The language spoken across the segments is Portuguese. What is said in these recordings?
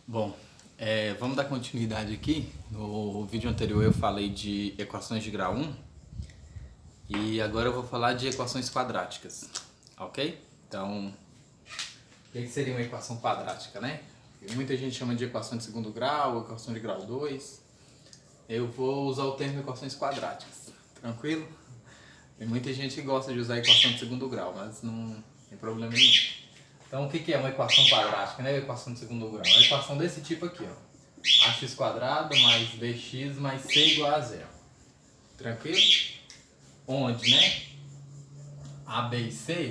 Bom, vamos dar continuidade aqui. No vídeo anterior eu falei de equações de grau 1 e agora eu vou falar de equações quadráticas, ok? Então, o que seria uma equação quadrática, né? Muita gente chama de equação de segundo grau, equação de grau 2. Eu vou usar o termo equações quadráticas, tranquilo? Tem muita gente que gosta de usar a equação de segundo grau, mas não tem problema nenhum. Então, o que é uma equação quadrática, né? Equação de segundo grau. Uma equação desse tipo aqui, ó. Ax quadrado mais bx mais c igual a zero. Tranquilo? Onde, né? A, B e C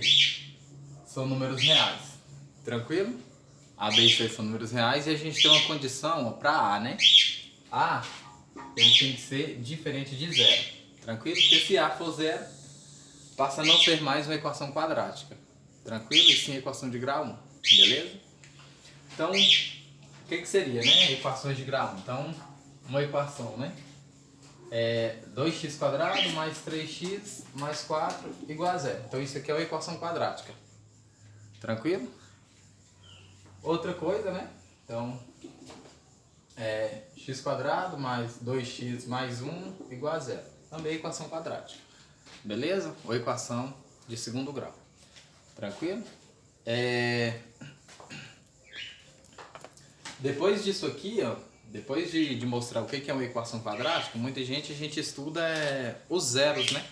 são números reais. Tranquilo? A, B e C são números reais e a gente tem uma condição para A, né? A ele tem que ser diferente de zero. Tranquilo? Porque se A for zero, passa a não ser mais uma equação quadrática. Tranquilo? E sim equação de grau 1. Beleza? Então, o que seria, né? Equações de grau 1. Então, uma equação, né? 2x quadrado mais 3x mais 4 igual a zero. Então, isso aqui é uma equação quadrática. Tranquilo? Outra coisa, né? Então, x quadrado mais 2x mais 1 igual a zero. Também é equação quadrática. Beleza? Ou equação de segundo grau. Tranquilo? Depois disso aqui, ó, depois de mostrar o que é uma equação quadrática, muita gente a gente estuda os zeros, né?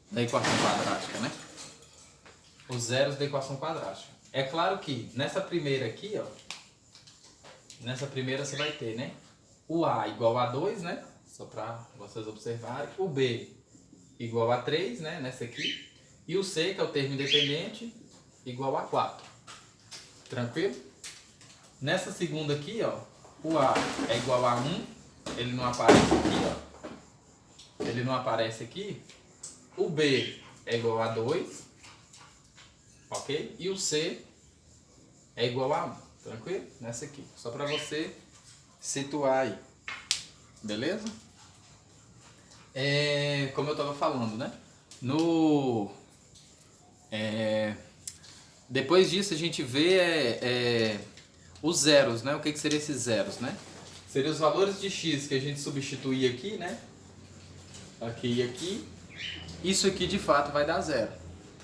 Da equação quadrática, né? Os zeros da equação quadrática. É claro que nessa primeira aqui, ó, nessa primeira você vai ter, né? O A igual a 2, né? Só para vocês observarem. O B igual a 3, né? Nessa aqui. E o C, que é o termo independente, igual a 4. Tranquilo? Nessa segunda aqui, ó, o A é igual a 1, ele não aparece aqui, ó. Ele não aparece aqui. O B é igual a 2, ok? E o C é igual a 1, tranquilo? Nessa aqui, só para você situar aí, beleza? Como eu estava falando, né? Depois disso a gente vê os zeros, né? O que seriam esses zeros, né? Seriam os valores de x que a gente substituir aqui, né? Aqui e aqui. Isso aqui de fato vai dar zero,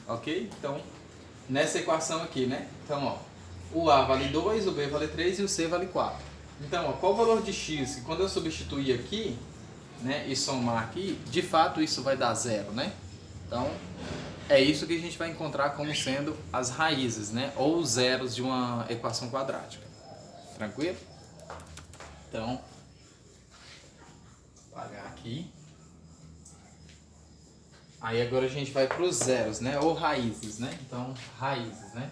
ok? Então, nessa equação aqui, né? Então, ó, o A vale 2, o B vale 3 e o C vale 4. Então, ó, qual o valor de x que quando eu substituir aqui, né, e somar aqui, de fato isso vai dar zero, né? Então, é isso que a gente vai encontrar como sendo as raízes, né? Ou os zeros de uma equação quadrática. Tranquilo? Então, vou apagar aqui. Aí agora a gente vai para os zeros, né? Ou raízes, né? Então, raízes, né?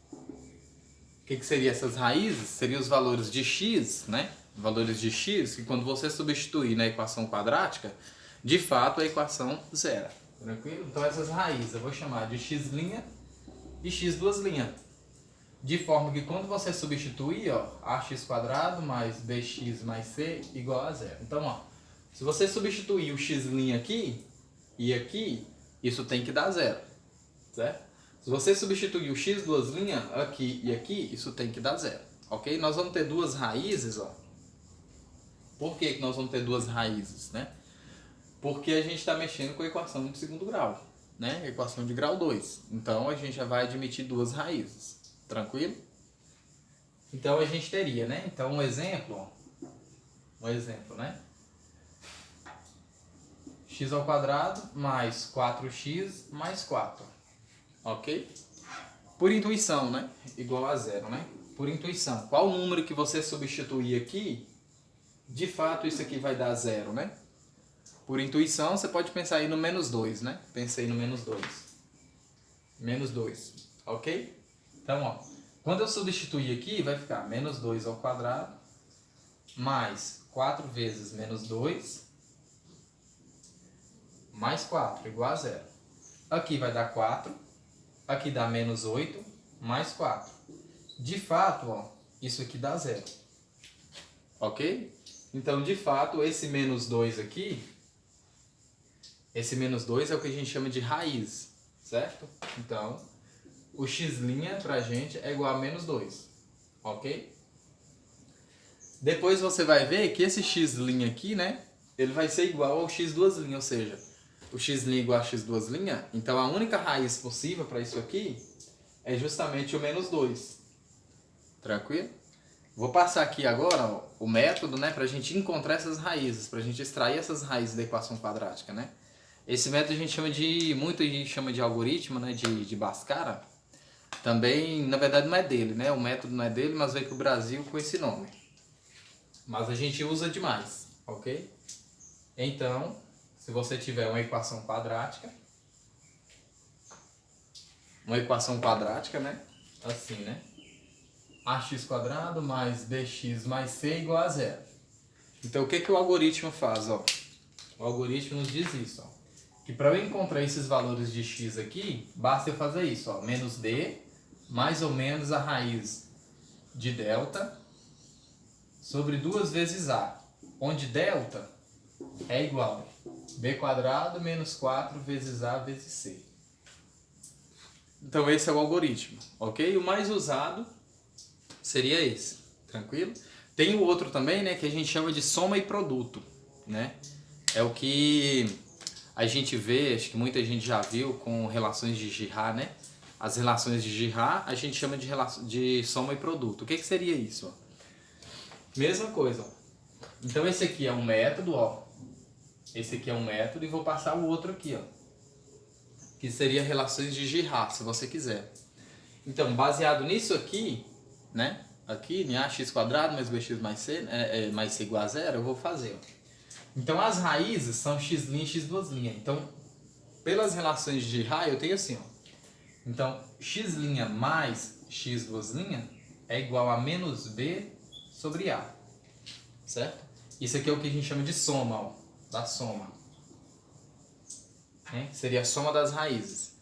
O que seriam essas raízes? Seriam os valores de x, né? Valores de x, que quando você substituir na equação quadrática, de fato a equação zera. Tranquilo? Então essas raízes eu vou chamar de x' e x duas linhas. De forma que quando você substituir, ó, ax quadrado mais bx mais c igual a zero. Então, ó, se você substituir o x' aqui e aqui, isso tem que dar zero, certo? Se você substituir o x duas linhas aqui e aqui, isso tem que dar zero, ok? Nós vamos ter duas raízes, ó. Por que nós vamos ter duas raízes, né? Porque a gente está mexendo com a equação de segundo grau, né? Equação de grau 2. Então, a gente já vai admitir duas raízes, tranquilo? Então, a gente teria, né? Então, um exemplo, né? X ao quadrado mais 4x mais 4, ok? Por intuição, né? Igual a zero, né? Por intuição. Qual número que você substituir aqui, de fato isso aqui vai dar zero, né? Por intuição, você pode pensar aí no menos 2, né? Pensei no menos 2. Menos 2, ok? Então, ó, quando eu substituir aqui, vai ficar menos 2 ao quadrado mais 4 vezes menos 2 mais 4 igual a zero. Aqui vai dar 4, aqui dá menos 8 mais 4. De fato, ó, isso aqui dá zero, ok? Então, de fato, esse menos 2 aqui, esse menos 2 é o que a gente chama de raiz, certo? Então, o x' pra gente é igual a menos 2. ok? Depois você vai ver que esse x' aqui, né, ele vai ser igual ao x duas linhas, ou seja, o x' igual a x duas linhas, então a única raiz possível para isso aqui é justamente o menos 2. Tranquilo? Vou passar aqui agora ó, o método, né, para a gente encontrar essas raízes, para a gente extrair essas raízes da equação quadrática, né? Esse método a gente chama muita gente chama de algoritmo, né, de Bhaskara. Também, na verdade, não é dele, né? O método não é dele, mas veio para o Brasil com esse nome. Mas a gente usa demais, ok? Então, se você tiver uma equação quadrática, né? Assim, né? ax² mais bx mais c igual a zero. Então, o que que o algoritmo faz? Ó? O algoritmo nos diz isso, ó. Que para eu encontrar esses valores de x aqui, basta eu fazer isso, ó. Menos d, mais ou menos a raiz de delta, sobre 2 vezes a, onde delta é igual a b² menos 4 vezes a vezes c. Então esse é o algoritmo, ok? O mais usado seria esse, tranquilo? Tem o outro também, né, que a gente chama de soma e produto, né? É o que a gente vê, acho que muita gente já viu com relações de Girard, né? As relações de Girard a gente chama de soma e produto. O que que seria isso? Ó? Mesma coisa, ó. Então esse aqui é um método, ó. Esse aqui é um método e vou passar o outro aqui, ó. Que seria relações de Girard, se você quiser. Então, baseado nisso aqui, né? Aqui, em ax² mais bx mais c, mais c igual a zero, eu vou fazer, ó. Então, as raízes são x' e x². Então, pelas relações de Girard, eu tenho assim, ó. Então, x' mais x² é igual a menos b sobre a. Certo? Isso aqui é o que a gente chama de soma, ó, da soma. Né? Seria a soma das raízes.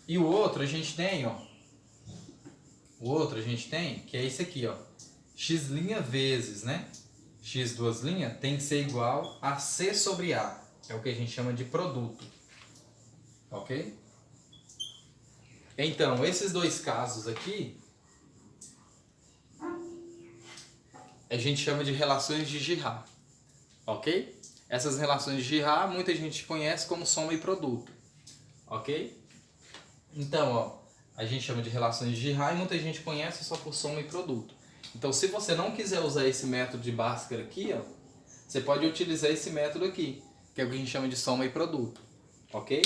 E o outro a gente tem, ó. O outro a gente tem, que é esse aqui, ó. x' vezes, né? x² tem que ser igual a c sobre a. É o que a gente chama de produto. Ok? Então, esses dois casos aqui, a gente chama de relações de Girard, ok? Essas relações de Girard muita gente conhece como soma e produto, ok? Então, ó, a gente chama de relações de Girard e muita gente conhece só por soma e produto. Então, se você não quiser usar esse método de Bhaskara aqui, ó, você pode utilizar esse método aqui, que é o que a gente chama de soma e produto, ok?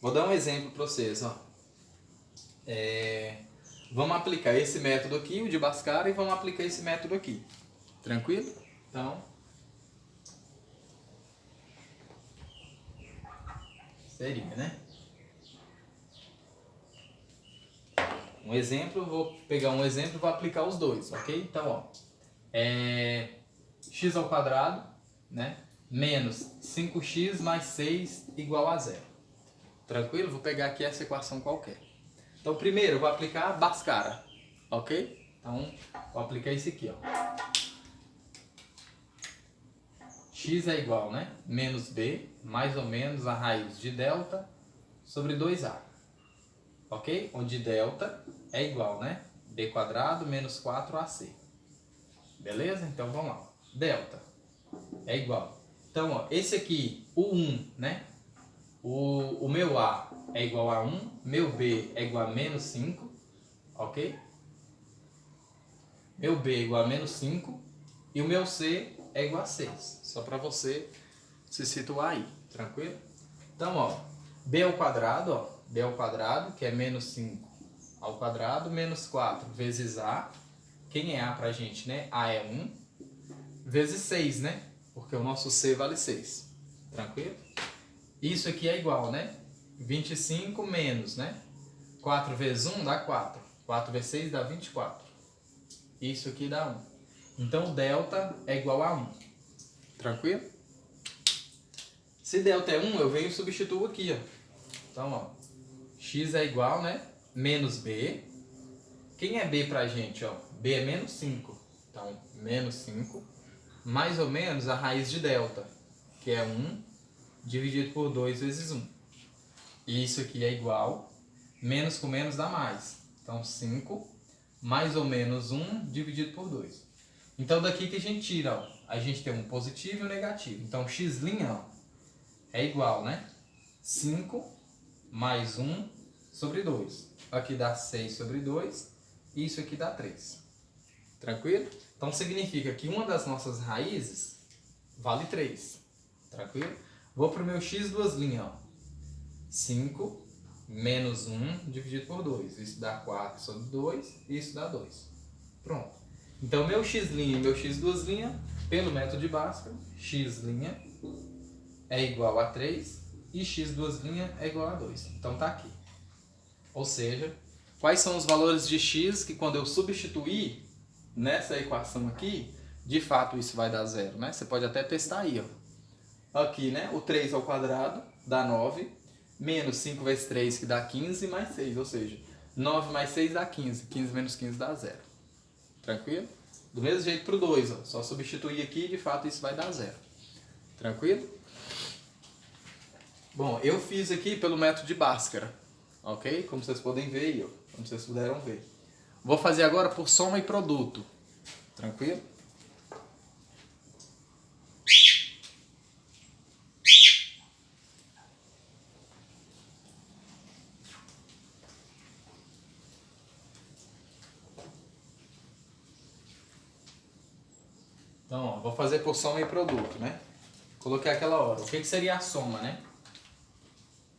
Vou dar um exemplo para vocês, ó. Vamos aplicar esse método aqui, o de Bhaskara, e vamos aplicar esse método aqui. Tranquilo? Então, seria, né? Um exemplo, vou pegar um exemplo e vou aplicar os dois, ok? Então, ó, x², né? Menos 5x mais 6 igual a zero. Tranquilo? Vou pegar aqui essa equação qualquer. Então, primeiro eu vou aplicar a Bhaskara, ok? Então, vou aplicar esse aqui, ó. X é igual, né? Menos b, mais ou menos a raiz de delta sobre 2a. Ok? Onde delta é igual, né? b² menos 4ac. Beleza? Então, vamos lá. Delta é igual. Então, ó, esse aqui, o 1, né? O meu a é igual a 1, meu b é igual a menos 5, ok? Meu b é igual a menos 5 e o meu c é igual a 6. Só para você se situar aí, tranquilo? Então, ó, b ao quadrado, ó, b ao quadrado, que é menos 5 ao quadrado, menos 4 vezes a. Quem é a pra gente, né? A é 1, vezes 6, né? Porque o nosso c vale 6, tranquilo? Isso aqui é igual, né? 25 menos, né? 4 vezes 1 dá 4. 4 vezes 6 dá 24. Isso aqui dá 1. Então, delta é igual a 1. Tranquilo? Se delta é 1, eu venho e substituo aqui, ó. Então, ó. X é igual, né? Menos b. Quem é b pra gente, ó? B é menos 5. Então, menos 5. Mais ou menos a raiz de delta, que é 1, dividido por 2 vezes 1. E isso aqui é igual. Menos com menos dá mais. Então, 5 mais ou menos 1 dividido por 2. Então daqui que a gente tira, ó, a gente tem um positivo e um negativo. Então x' ó, é igual, né? 5 mais 1 sobre 2. Aqui dá 6 sobre 2 e isso aqui dá 3. Tranquilo? Então significa que uma das nossas raízes vale 3. Tranquilo? Vou para o meu x duas linhas, ó. 5 menos 1 dividido por 2. Isso dá 4 sobre 2 e isso dá 2. Pronto. Então meu x' e meu x duas linhas, pelo método de Bhaskara, x' é igual a 3 e x duas linhas é igual a 2. Então tá aqui. Ou seja, quais são os valores de x que quando eu substituir nessa equação aqui, de fato isso vai dar 0, né? Você pode até testar aí, ó. Aqui, né? O 3 ao quadrado dá 9, menos 5 vezes 3 que dá 15, mais 6, ou seja, 9 mais 6 dá 15, 15 menos 15 dá 0. Tranquilo? Do mesmo jeito para o 2, ó. Só substituir aqui, de fato isso vai dar 0. Tranquilo? Bom, eu fiz aqui pelo método de Bhaskara, ok? Como vocês podem ver aí, ó. Como vocês puderam ver. Vou fazer agora por soma e produto. Tranquilo? Então, ó, vou fazer por soma e produto, né? Coloquei aquela hora. O que seria a soma, né?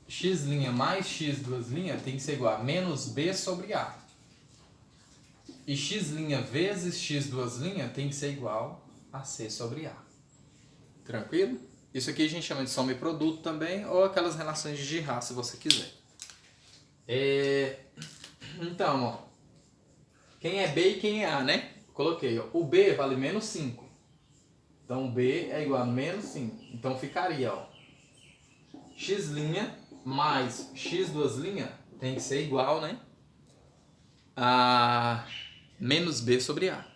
X' mais x duas linhas tem que ser igual a menos b sobre a. E x' vezes x duas linhas tem que ser igual a c sobre a. Tranquilo? Isso aqui a gente chama de soma e produto também, ou aquelas relações de Girard, se você quiser. Então, ó, quem é b e quem é a, né? Coloquei, ó, o b vale menos 5. Então, b é igual a menos 5. Então, ficaria, ó, x' mais x duas linhas tem que ser igual, né, a menos b sobre a.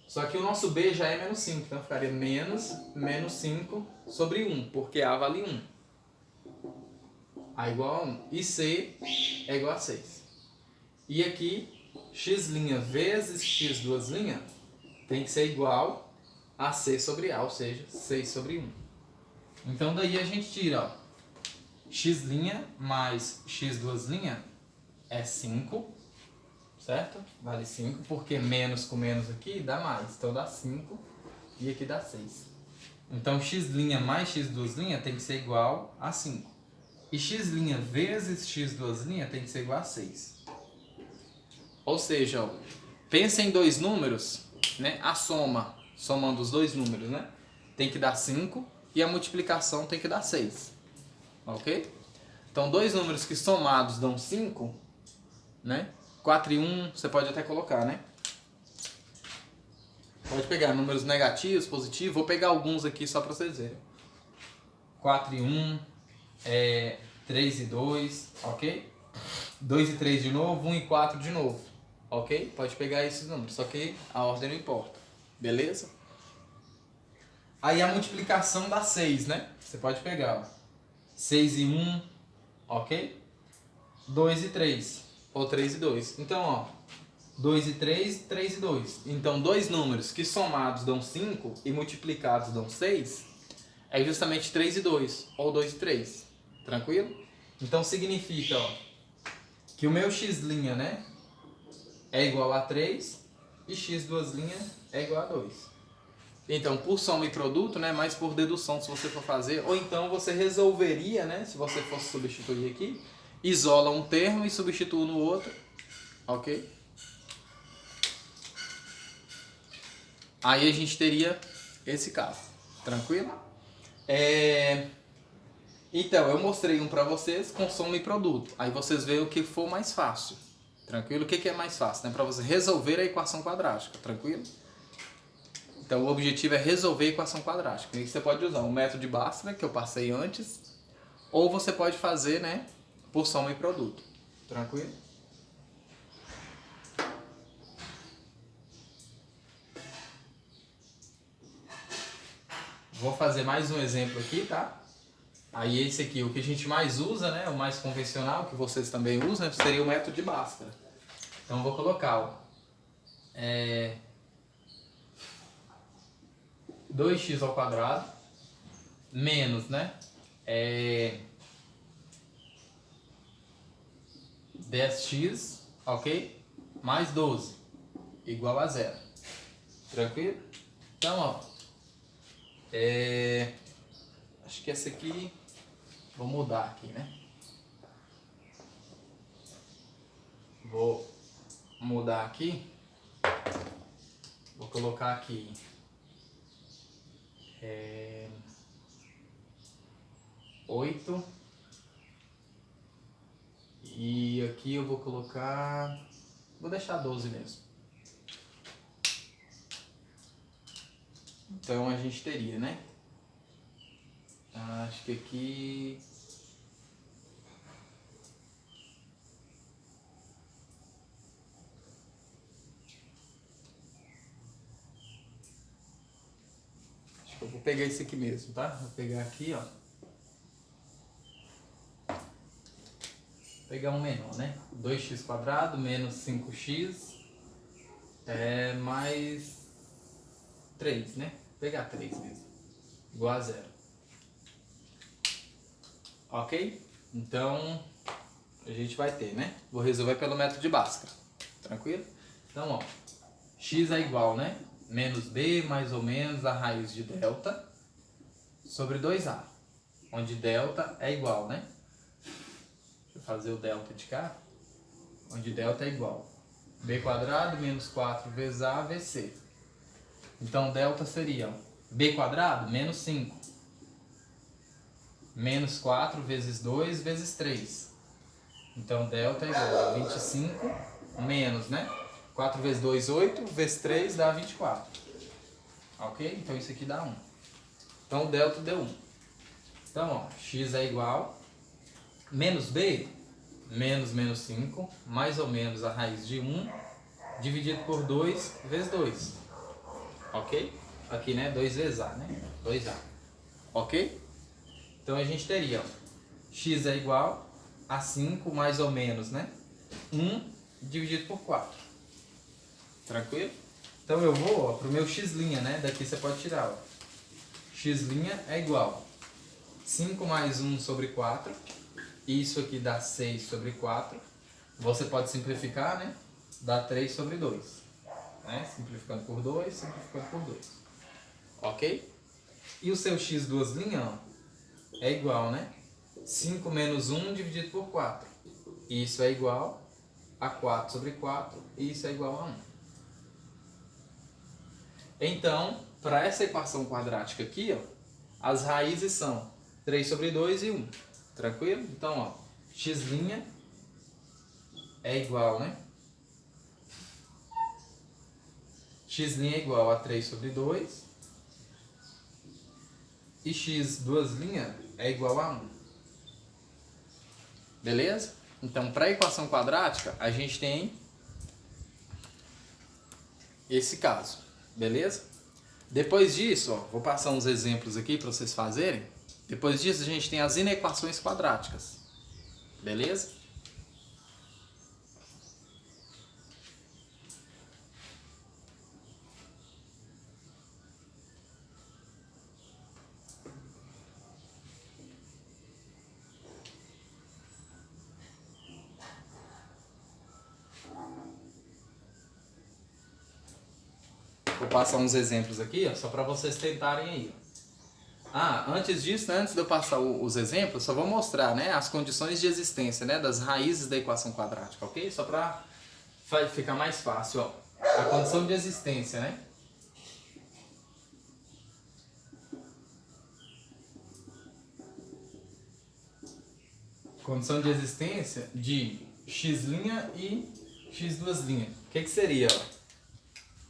Só que o nosso b já é menos 5, então ficaria menos 5 sobre 1, porque a vale 1. A igual a 1. E c é igual a 6. E aqui, x' vezes x duas linhas tem que ser igual a c sobre a, ou seja, 6 sobre 1. Então daí a gente tira, ó, x' mais x duas linhas é 5, certo? Vale 5, porque menos com menos aqui dá mais, então dá 5 e aqui dá 6. Então x' mais x duas linhas tem que ser igual a 5. E x' vezes x duas linhas tem que ser igual a 6. Ou seja, ó, pensa em dois números, né? A soma, somando os dois números, né, tem que dar 5 e a multiplicação tem que dar 6. Ok? Então, dois números que somados dão 5, né? 4 e 1, você pode até colocar, né? Pode pegar números negativos, positivos. Vou pegar alguns aqui só para vocês verem. 4 e 1, 3 e 2, ok? 2 e 3 de novo, 1 e 4 de novo, ok? Pode pegar esses números, só que a ordem não importa, beleza? Aí a multiplicação dá 6, né? Você pode pegar, ó, 6 e 1, ok? 2 e 3, ou 3 e 2. Então, ó, 2 e 3, 3 e 2. Então, dois números que somados dão 5 e multiplicados dão 6, é justamente 3 e 2, ou 2 e 3. Tranquilo? Então, significa, ó, que o meu x', né, é igual a 3 e x duas linhas é igual a 2. Então, por soma e produto, né, mais por dedução se você for fazer, ou então você resolveria, né, se você fosse substituir aqui, isola um termo e substitua no outro, ok? Aí a gente teria esse caso, tranquilo? Então, eu mostrei um para vocês com soma e produto. Aí vocês veem o que for mais fácil, tranquilo? O que é mais fácil, né? Para você resolver a equação quadrática, tranquilo? Então, o objetivo é resolver a equação quadrática. E você pode usar o método de Bhaskara, que eu passei antes, ou você pode fazer, né, por soma e produto, tranquilo? Vou fazer mais um exemplo aqui, tá? Aí esse aqui, o que a gente mais usa, né, o mais convencional, que vocês também usam, seria o método de Bhaskara. Então vou colocar, ó, é 2x ao quadrado menos, né, 10x, ok? Mais 12, igual a 0. Tranquilo? Então, ó, acho que essa aqui, vou mudar aqui, né? Vou mudar aqui, vou colocar aqui 8 e aqui eu vou colocar, vou deixar 12 mesmo. Então a gente teria, né? Acho que aqui eu vou pegar esse aqui mesmo, tá? Vou pegar aqui, ó. Vou pegar um menor, né? 2x² menos 5x mais 3, né? Vou pegar 3 mesmo. Igual a 0. Ok? Então, a gente vai ter, né? Vou resolver pelo método de Bhaskara. Tranquilo? Então, ó. X é igual, né? Menos b mais ou menos a raiz de delta sobre 2a, onde delta é igual, né? Deixa eu fazer o delta de cá, onde delta é igual b² menos 4 vezes a vezes c. Então delta seria b² menos 5 menos 4 vezes 2 vezes 3. Então delta é igual a 25 menos, né? 4 vezes 2, 8, vezes 3 dá 24. Ok? Então isso aqui dá 1. Então o delta deu 1. Então, ó, x é igual menos b, menos menos 5, mais ou menos a raiz de 1, dividido por 2 vezes 2. Ok? Aqui, né? 2 vezes a, né? 2a. Ok? Então a gente teria, ó, x é igual a 5 mais ou menos, né? 1 dividido por 4. Tranquilo? Então eu vou para o meu x', né? Daqui você pode tirar, ó. X' é igual a 5 mais 1 sobre 4. Isso aqui dá 6 sobre 4. Você pode simplificar, né? Dá 3 sobre 2. Né? Simplificando por 2, simplificando por 2. Ok? E o seu x duas linhas, ó, é igual, né? 5 menos 1 dividido por 4. Isso é igual a 4 sobre 4. E isso é igual a 1. Então, para essa equação quadrática aqui, ó, as raízes são 3 sobre 2 e 1. Tranquilo? Então, ó, x' é igual, né? X' é igual a 3 sobre 2. E x duas linhas é igual a 1. Beleza? Então, para a equação quadrática, a gente tem esse caso. Beleza? Depois disso, ó, vou passar uns exemplos aqui para vocês fazerem. Depois disso, a gente tem as inequações quadráticas. Beleza? Vou passar uns exemplos aqui, ó, só para vocês tentarem aí. Antes disso, né, antes de eu passar os exemplos, só vou mostrar, né, as condições de existência, né, das raízes da equação quadrática, ok? Só para ficar mais fácil, ó. A condição de existência, né? Condição de existência de x' e x duas linhas. O que seria, ó?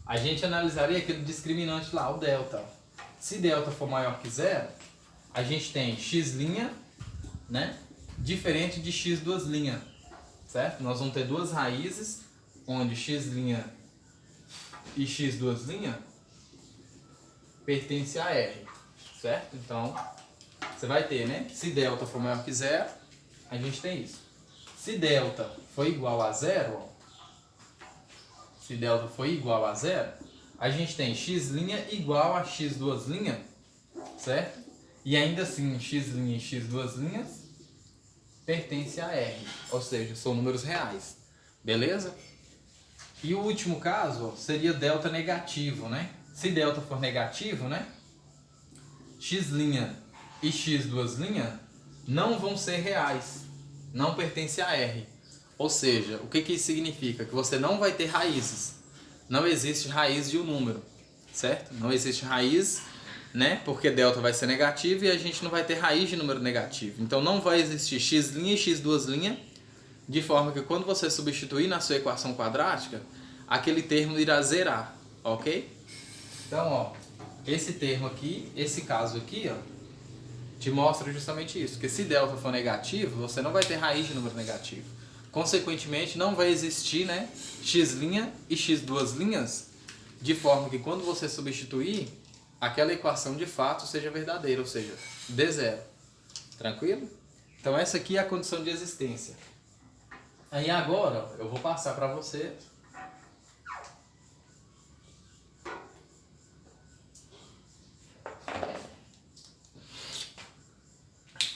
A gente analisaria aquele discriminante lá, o delta. Se delta for maior que 0, a gente tem x', né, diferente de x duas linhas, certo? Nós vamos ter duas raízes, onde x' e x duas linhas pertencem a R, certo? Então, você vai ter, né, se delta for maior que 0, a gente tem isso. Se delta for igual a 0, ó, se delta for igual a zero, a gente tem x' igual a x2', certo? E ainda assim, x' e x2' pertence a R, ou seja, são números reais, beleza? E o último caso, ó, seria delta negativo, né? Se delta for negativo, né? X' e x2' não vão ser reais, não pertence a R. Ou seja, o que isso significa? Que você não vai ter raízes. Não existe raiz de um número, certo? Não existe raiz, né? Porque delta vai ser negativo e a gente não vai ter raiz de número negativo. Então não vai existir x' e x2', de forma que quando você substituir na sua equação quadrática, aquele termo irá zerar, ok? Então, ó, esse termo aqui, esse caso aqui, ó, te mostra justamente isso, que se delta for negativo, você não vai ter raiz de número negativo. Consequentemente, não vai existir, né, x' e x2', de forma que quando você substituir, aquela equação de fato seja verdadeira, ou seja, dê zero. Tranquilo? Então essa aqui é a condição de existência. Aí agora eu vou passar para você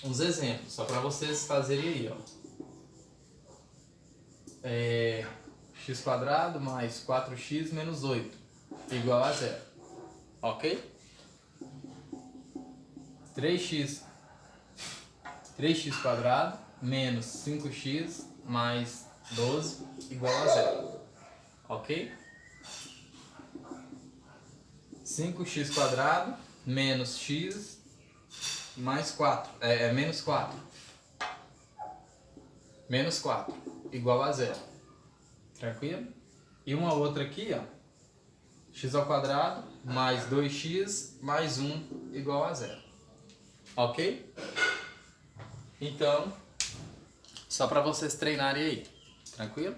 uns exemplos, só para vocês fazerem aí, ó. X² mais 4x menos 8 igual a zero, ok? 3x quadrado menos 5x mais 12 igual a zero, ok? 5x quadrado menos x mais 4, menos 4 igual a zero, tranquilo? E uma outra aqui, ó, x ao quadrado mais 2x mais 1 igual a zero, ok? Então, só para vocês treinarem aí, tranquilo?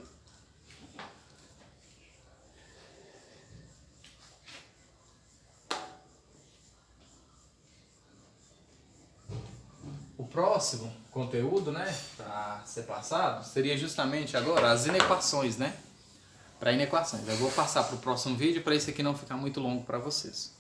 O próximo conteúdo, né, para ser passado, seria justamente agora as inequações, né? Para inequações. Eu vou passar para o próximo vídeo para esse aqui não ficar muito longo para vocês.